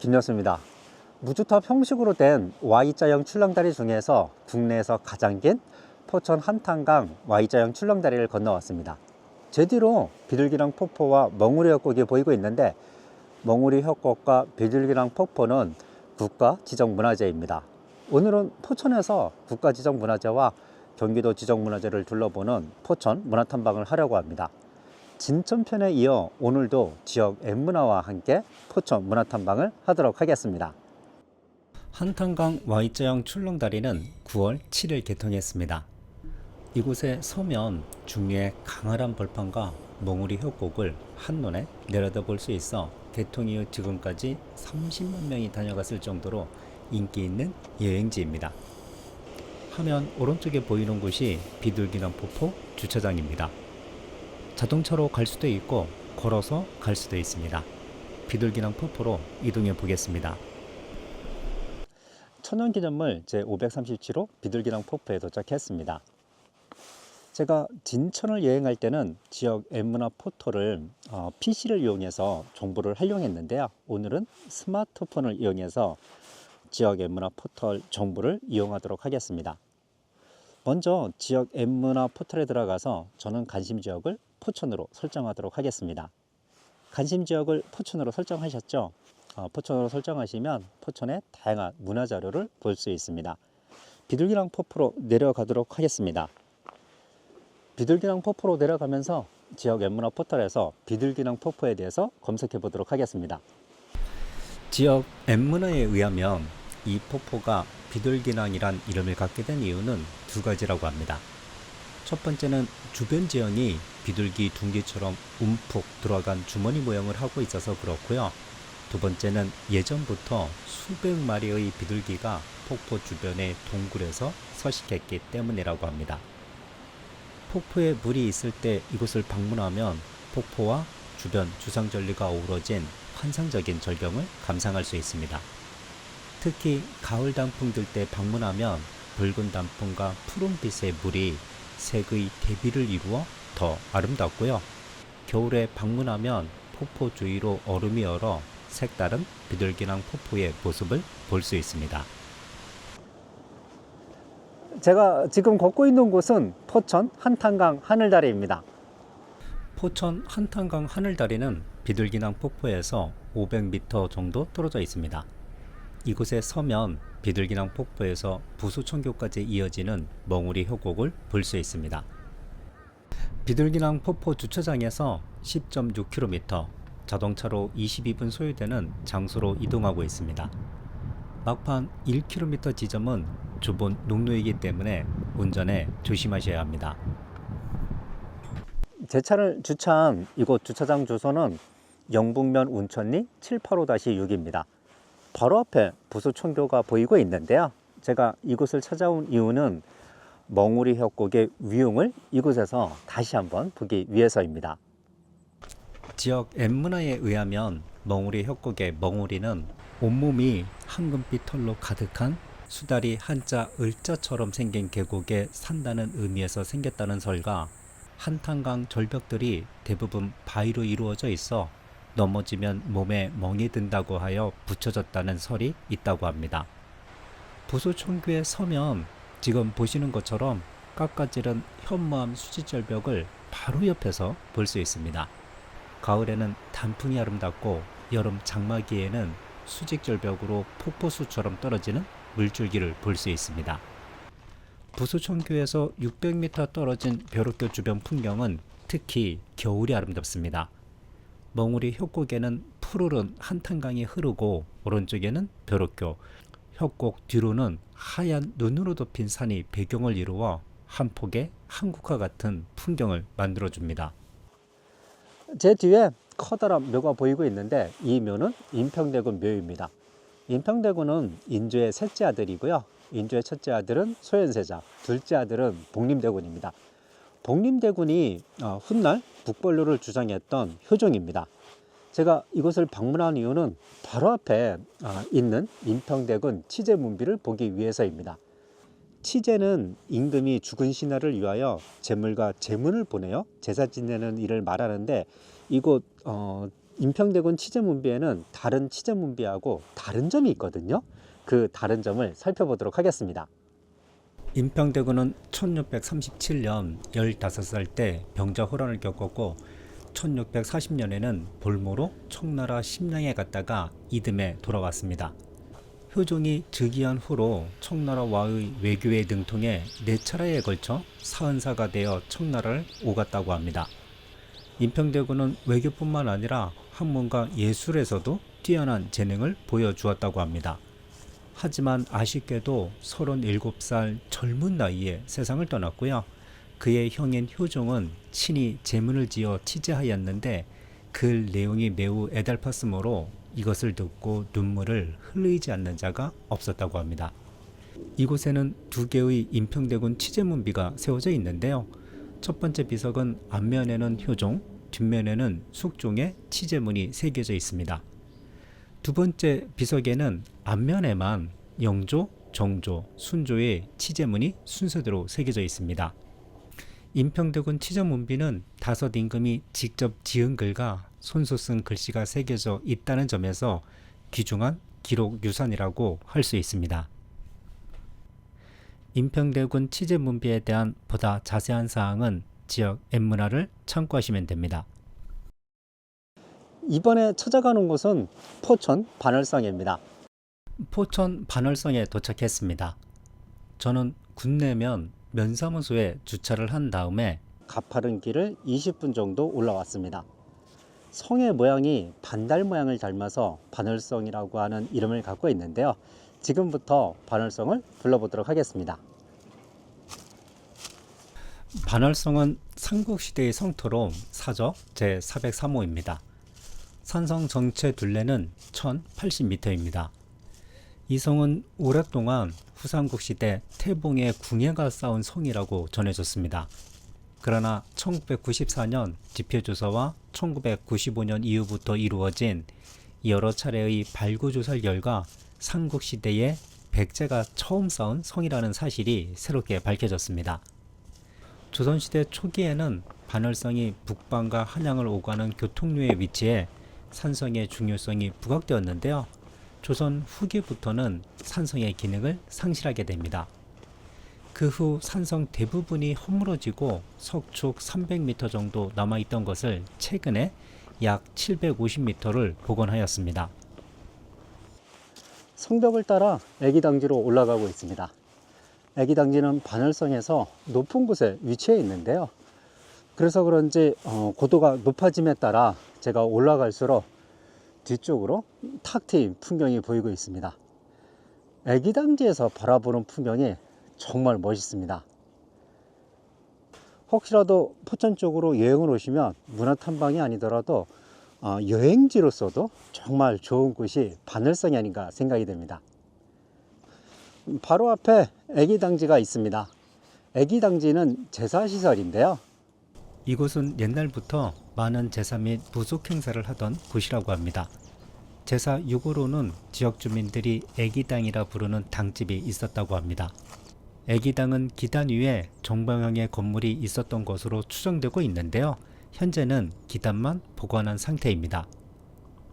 김여수입니다. 무주탑 형식으로 된 Y자형 출렁다리 중에서 국내에서 가장 긴 포천 한탄강 Y자형 출렁다리를 건너왔습니다. 제 뒤로 비둘기랑 폭포와 멍우리 협곡이 보이고 있는데, 멍우리 협곡과 비둘기랑 폭포는 국가지정문화재입니다. 오늘은 포천에서 국가지정문화재와 경기도 지정문화재를 둘러보는 포천 문화탐방을 하려고 합니다. 진천편에 이어 오늘도 지역 엠문화와 함께 포천 문화탐방을 하도록 하겠습니다. 한탄강 Y자형 출렁다리는 9월 7일 개통했습니다. 이곳에 서면 중류의 강활한 벌판과 멍우리 협곡을 한눈에 내려다볼 수 있어 개통 이후 지금까지 30만 명이 다녀갔을 정도로 인기 있는 여행지입니다. 화면 오른쪽에 보이는 곳이 비둘기랑 폭포 주차장입니다. 자동차로 갈 수도 있고 걸어서 갈 수도 있습니다. 비둘기랑 폭포로 이동해 보겠습니다. 천연기념물 제537호 비둘기랑 폭포에 도착했습니다. 제가 진천을 여행할 때는 지역 엠문화 포털을 PC를 이용해서 정보를 활용했는데요. 오늘은 스마트폰을 이용해서 지역 엠문화 포털 정보를 이용하도록 하겠습니다. 먼저 지역 엠문화 포털에 들어가서 저는 관심 지역을 포천으로 설정하도록 하겠습니다. 관심 지역을 포천으로 설정하셨죠? 포천으로 설정하시면 포천의 다양한 문화 자료를 볼 수 있습니다. 비둘기랑 폭포로 내려가도록 하겠습니다. 비둘기랑 폭포로 내려가면서 지역 엠문화 포털에서 비둘기랑 폭포에 대해서 검색해 보도록 하겠습니다. 지역 엠문화에 의하면 이 폭포가 비둘기랑이란 이름을 갖게 된 이유는 두 가지라고 합니다. 첫 번째는 주변 지형이 비둘기 둥지처럼 움푹 들어간 주머니 모양을 하고 있어서 그렇고요. 두 번째는 예전부터 수백 마리의 비둘기가 폭포 주변의 동굴에서 서식했기 때문이라고 합니다. 폭포에 물이 있을 때 이곳을 방문하면 폭포와 주변 주상절리가 어우러진 환상적인 절경을 감상할 수 있습니다. 특히 가을 단풍 들 때 방문하면 붉은 단풍과 푸른빛의 물이 색의 대비를 이루어 더 아름답고요. 겨울에 방문하면 폭포 주위로 얼음이 얼어 색다른 비둘기랑 폭포의 모습을 볼 수 있습니다. 제가 지금 걷고 있는 곳은 포천 한탄강 하늘다리입니다. 포천 한탄강 하늘다리는 비둘기랑 폭포에서 500m 정도 떨어져 있습니다. 이곳에 서면 비둘기랑 폭포에서 부수천교까지 이어지는 멍우리 협곡을 볼 수 있습니다. 비둘기랑 폭포 주차장에서 10.6km, 자동차로 22분 소요되는 장소로 이동하고 있습니다. 막판 1km 지점은 좁은 농로이기 때문에 운전에 조심하셔야 합니다. 제 차를 주차한 이곳 주차장 주소는 영북면 운천리 785-6입니다. 바로 앞에 부수천교가 보이고 있는데요. 제가 이곳을 찾아온 이유는 멍우리 협곡의 위용을 이곳에서 다시 한번 보기 위해서입니다. 지역 엠문화에 의하면 멍우리 협곡의 멍우리는 온몸이 황금빛 털로 가득한 수다리 한자 을자처럼 생긴 계곡에 산다는 의미에서 생겼다는 설과 한탄강 절벽들이 대부분 바위로 이루어져 있어 넘어지면 몸에 멍이 든다고 하여 붙여졌다는 설이 있다고 합니다. 부수천교에 서면 지금 보시는 것처럼 깎아지른 현무암 수지절벽을 바로 옆에서 볼 수 있습니다. 가을에는 단풍이 아름답고 여름 장마기에는 수직절벽으로 폭포수처럼 떨어지는 물줄기를 볼 수 있습니다. 부수천교에서 600m 떨어진 벼룩교 주변 풍경은 특히 겨울이 아름답습니다. 멍우리 협곡에는 푸르른 한탄강이 흐르고 오른쪽에는 벼룩교, 협곡 뒤로는 하얀 눈으로 덮인 산이 배경을 이루어 한 폭의 한국화 같은 풍경을 만들어줍니다. 제 뒤에 커다란 묘가 보이고 있는데 이 묘는 인평대군 묘입니다. 인평대군은 인조의 셋째 아들이고요. 인조의 첫째 아들은 소현세자, 둘째 아들은 복림대군입니다. 복림대군이 훗날 북벌로를 주장했던 효종입니다. 제가 이곳을 방문한 이유는 바로 앞에 있는 인평대군 치제문비를 보기 위해서입니다. 치제는 임금이 죽은 신하를 위하여 재물과 재문을 보내어 제사 지내는 일을 말하는데, 이곳 인평대군 치제문비에는 다른 치제문비하고 다른 점이 있거든요. 그 다른 점을 살펴보도록 하겠습니다. 인평대군은 1637년 15살 때 병자호란을 겪었고 1640년에는 볼모로 청나라 심양에 갔다가 이듬해 돌아왔습니다. 효종이 즉위한 후로 청나라와의 외교에 능통해 4차례에 걸쳐 사은사가 되어 청나라를 오갔다고 합니다. 인평대군은 외교뿐만 아니라 학문과 예술에서도 뛰어난 재능을 보여주었다고 합니다. 하지만 아쉽게도 37살 젊은 나이에 세상을 떠났고요. 그의 형인 효종은 친히 제문을 지어 치제하였는데 그 내용이 매우 애달팠으므로 이것을 듣고 눈물을 흘리지 않는 자가 없었다고 합니다. 이곳에는 2개의 인평대군 치제문비가 세워져 있는데요. 첫 번째 비석은 앞면에는 효종, 뒷면에는 숙종의 치제문이 새겨져 있습니다. 두 번째 비석에는 앞면에만 영조, 정조, 순조의 치제문이 순서대로 새겨져 있습니다. 인평대군 치제문비는 5 임금이 직접 지은 글과 손수 쓴 글씨가 새겨져 있다는 점에서 귀중한 기록 유산이라고 할 수 있습니다. 인평대군 치제문비에 대한 보다 자세한 사항은 지역 엠문화를 참고하시면 됩니다. 이번에 찾아가는 곳은 포천 반월성입니다. 포천 반월성에 도착했습니다. 저는 군내면 면사무소에 주차를 한 다음에 가파른 길을 20분 정도 올라왔습니다. 성의 모양이 반달 모양을 닮아서 반월성이라고 하는 이름을 갖고 있는데요. 지금부터 반월성을 불러보도록 하겠습니다. 반월성은 삼국시대의 성토로 사적 제403호입니다. 산성 전체 둘레는 1080m입니다. 이 성은 오랫동안 후삼국 시대 태봉의 궁예가 쌓은 성이라고 전해졌습니다. 그러나 1994년 지표조사와 1995년 이후부터 이루어진 여러 차례의 발굴조사의 결과 삼국시대에 백제가 처음 쌓은 성이라는 사실이 새롭게 밝혀졌습니다. 조선시대 초기에는 반월성이 북방과 한양을 오가는 교통로에 위치해 산성의 중요성이 부각되었는데요. 조선 후기부터는 산성의 기능을 상실하게 됩니다. 그 후 산성 대부분이 허물어지고 석축 300m 정도 남아있던 것을 최근에 약 750m를 복원하였습니다. 성벽을 따라 애기당지로 올라가고 있습니다. 애기당지는 반월성에서 높은 곳에 위치해 있는데요. 그래서 그런지 고도가 높아짐에 따라 제가 올라갈수록 뒤쪽으로 탁 트인 풍경이 보이고 있습니다. 애기당지에서 바라보는 풍경이 정말 멋있습니다. 혹시라도 포천 쪽으로 여행을 오시면 문화탐방이 아니더라도 여행지로서도 정말 좋은 곳이 반월성이 아닌가 생각이 됩니다. 바로 앞에 애기당지가 있습니다. 애기당지는 제사시설인데요. 이곳은 옛날부터 많은 제사 및 부속 행사를 하던 곳이라고 합니다. 제사 6호로는 지역 주민들이 애기당이라 부르는 당집이 있었다고 합니다. 애기당은 기단 위에 정방형의 건물이 있었던 것으로 추정되고 있는데요. 현재는 기단만 보관한 상태입니다.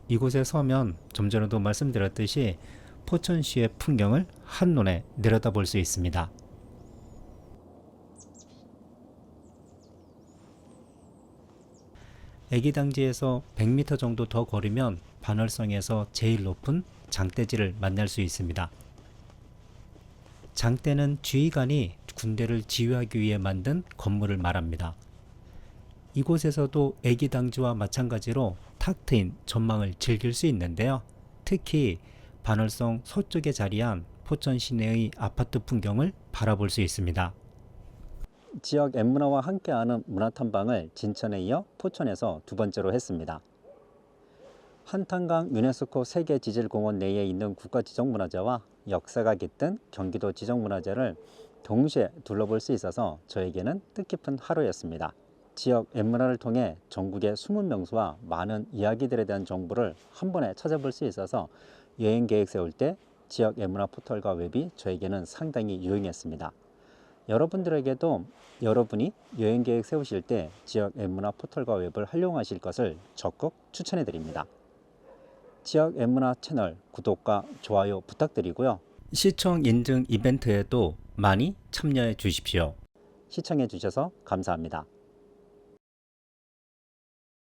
이곳에 서면 좀 전에도 말씀드렸듯이 포천시의 풍경을 한눈에 내려다볼 수 있습니다. 애기당지에서 100m 정도 더 걸으면 반월성에서 제일 높은 장대지를 만날 수 있습니다. 장대는 지휘관이 군대를 지휘하기 위해 만든 건물을 말합니다. 이곳에서도 애기당지와 마찬가지로 탁 트인 전망을 즐길 수 있는데요. 특히 반월성 서쪽에 자리한 포천 시내의 아파트 풍경을 바라볼 수 있습니다. 지역 엠문화와 함께하는 문화탐방을 진천에 이어 포천에서 2번째로 했습니다. 한탄강 유네스코 세계지질공원 내에 있는 국가지정문화재와 역사가 깃든 경기도 지정문화재를 동시에 둘러볼 수 있어서 저에게는 뜻깊은 하루였습니다. 지역 엠문화를 통해 전국의 숨은 명소와 많은 이야기들에 대한 정보를 한 번에 찾아볼 수 있어서 여행 계획 세울 때 지역 엠문화 포털과 웹이 저에게는 상당히 유용했습니다. 여러분들에게도 여러분이 여행 계획 세우실 때 지역 앱문화 포털과 웹을 활용하실 것을 적극 추천해 드립니다. 지역 앱문화 채널 구독과 좋아요 부탁드리고요. 시청 인증 이벤트에도 많이 참여해 주십시오. 시청해 주셔서 감사합니다.